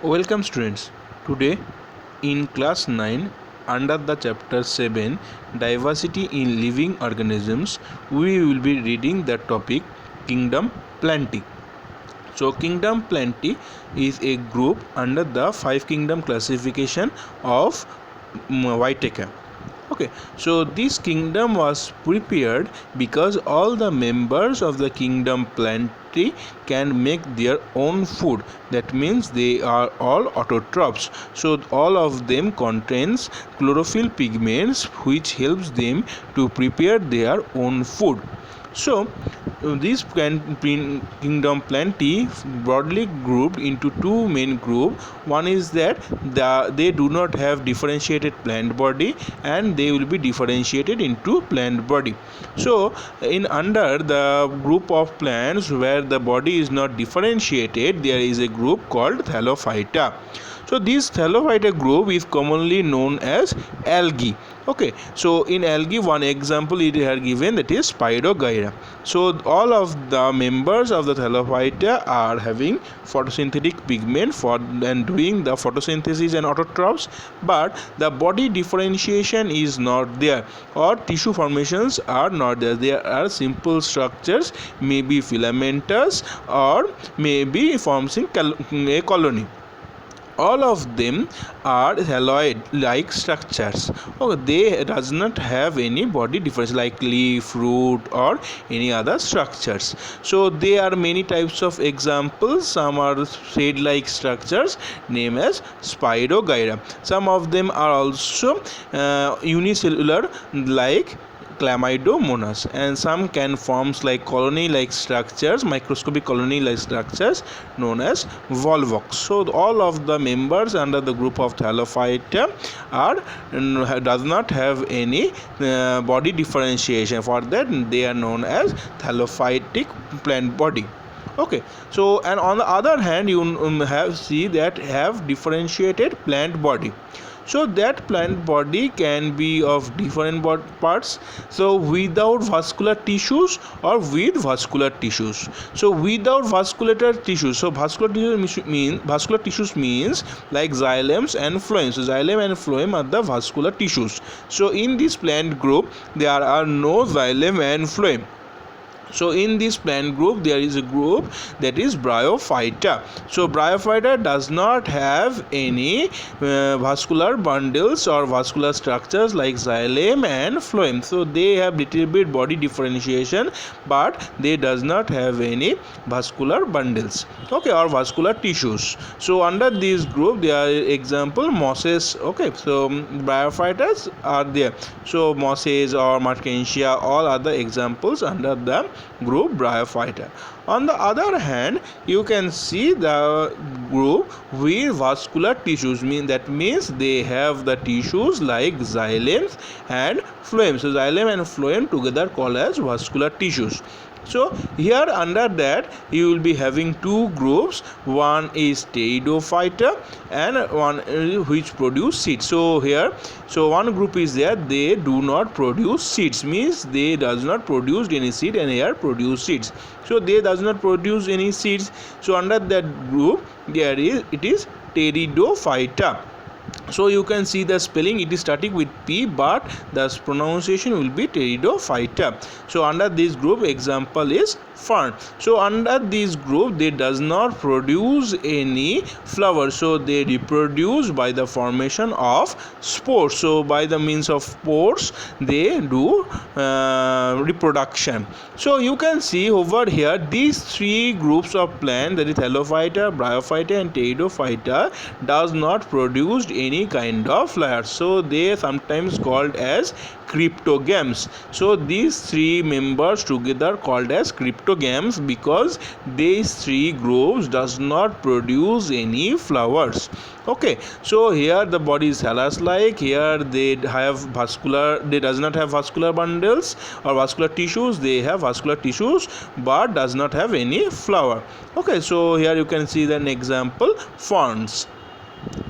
Welcome students. Today in class 9 under the chapter 7 diversity in living organisms we will be reading the topic kingdom Plantae. So kingdom Plantae is a group under the 5 kingdom classification of Whitaker. Okay, so this kingdom was prepared because all the members of the kingdom Plantae can make their own food. That means they are all autotrophs. So all of them contains chlorophyll pigments which helps them to prepare their own food. So this kingdom Plantae broadly grouped into two main groups. One is that they do not have differentiated plant body and they will be differentiated into plant body. So in under the group of plants where the body is not differentiated, there is a group called Thallophyta. So this Thallophyta group is commonly known as algae. Okay, so in algae one example it is given, that is Spirogyra. So all of the members of the Thallophyta are having photosynthetic pigment for and doing the photosynthesis and autotrophs, but the body differentiation is not there or tissue formations are not there. There are simple structures, maybe filamentous or maybe forms in a colony. All of them are thalloid like structures. They does not have any body difference like leaf, root or any other structures. So there are many types of examples. Some are thread like structures named as Spirogyra. Some of them are also unicellular like Chlamydomonas, and some can forms like colony like structures, microscopic colony like structures known as volvox. So all of the members under the group of Thallophyta does not have any body differentiation. For that they are known as thallophytic plant body. Okay, so and on the other hand you have see that have differentiated plant body. So that plant body can be of different parts, so without vascular tissues or with vascular tissues. So without vascular tissues, so vascular tissues means like xylems and phloems. So xylem and phloem are the vascular tissues. So in this plant group there are no xylem and phloem. So in this plant group there is a group that is Bryophyta. So Bryophyta does not have any vascular bundles or vascular structures like xylem and phloem. So they have little bit body differentiation, but they does not have any vascular bundles, okay, or vascular tissues. So under this group there are example mosses. Okay, so Bryophytas are there. So mosses or Mertensia, all other examples under the group Bryophyta. On the other hand, you can see the group with vascular tissues. That means they have the tissues like xylems and phloem. So xylem and phloem together called as vascular tissues. So here under that you will be having two groups. One is Pteridophyta and one which produce seeds. So here, so one group is there, they do not produce seeds, means they does not produce any seed, and here produce seeds. So they does not produce any seeds. So under that group there is Pteridophyta. So you can see the spelling, it is starting with P, but the pronunciation will be Pteridophyta. So under this group example is fern. So under this group they does not produce any flowers, so they reproduce by the formation of spores. So by the means of spores they do reproduction. So you can see over here these three groups of plants, that is Thallophyta, Bryophyta and Pteridophyta, does not produce any kind of flowers. So they are sometimes called as cryptogams. So these three members together called as cryptogams because these three groups does not produce any flowers. Okay, so here the body is thallus like. Here they have vascular, they does not have vascular bundles or vascular tissues. They have vascular tissues but does not have any flower. Okay, so here you can see an example, ferns.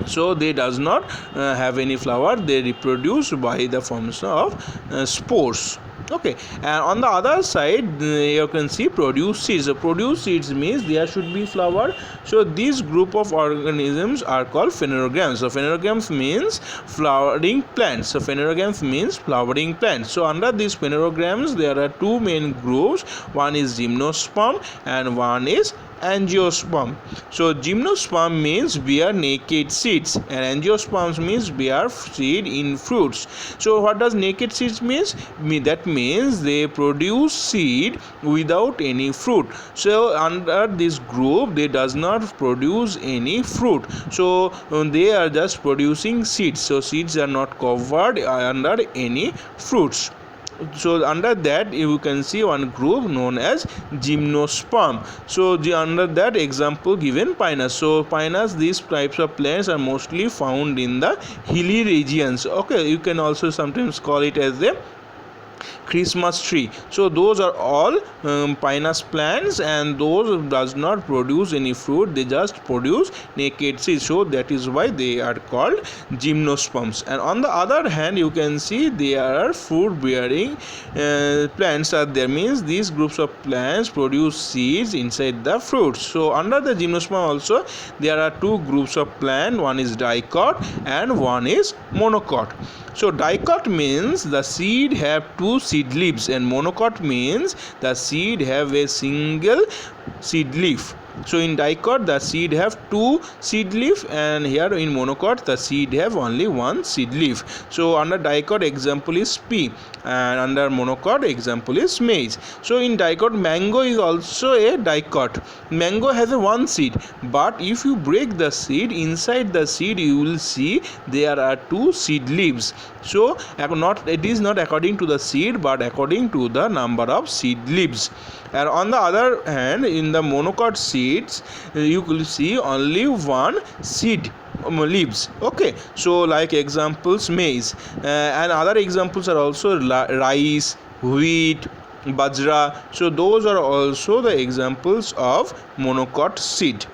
So they does not have any flower, they reproduce by the forms of spores. Okay, and on the other side you can see produce seeds. So produce seeds means there should be flower. So this group of organisms are called phanerogams. So phanerogams means flowering plants. So phanerogams means flowering plants. So under these phanerogams there are two main groups. One is gymnosperm and one is angiosperm. So gymnosperm means bear naked seeds and angiosperms means bear seed in fruits. So what does naked seeds means? That means they produce seed without any fruit. So under this group they does not produce any fruit. So they are just producing seeds. So seeds are not covered under any fruits. So under that you can see one group known as gymnosperm. So under that example given pinus. So pinus, these types of plants are mostly found in the hilly regions. Okay, you can also sometimes call it as a Christmas tree. So those are all pinus plants, and those does not produce any fruit. They just produce naked seeds. So that is why they are called gymnosperms. And on the other hand you can see there are fruit bearing plants are there, means these groups of plants produce seeds inside the fruits. So under the gymnosperm also there are two groups of plant. One is dicot and one is monocot. So dicot means the seed have two seed leaves, and monocot means the seed have a single seed leaf. So in dicot the seed have two seed leaf, and here in monocot the seed have only one seed leaf. So under dicot example is pea, and under monocot example is maize. So in dicot mango is also a dicot. Mango has a one seed, but if you break the seed, inside the seed you will see there are two seed leaves. So it is not according to the seed but according to the number of seed leaves. And on the other hand in the monocot seeds you will see only one seed leaves. Okay, so like examples maize, and other examples are also rice, wheat, bajra. So those are also the examples of monocot seed.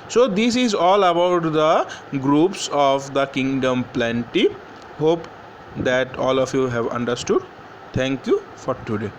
So this is all about the groups of the kingdom Plantae. Hope that all of you have understood. Thank you for today.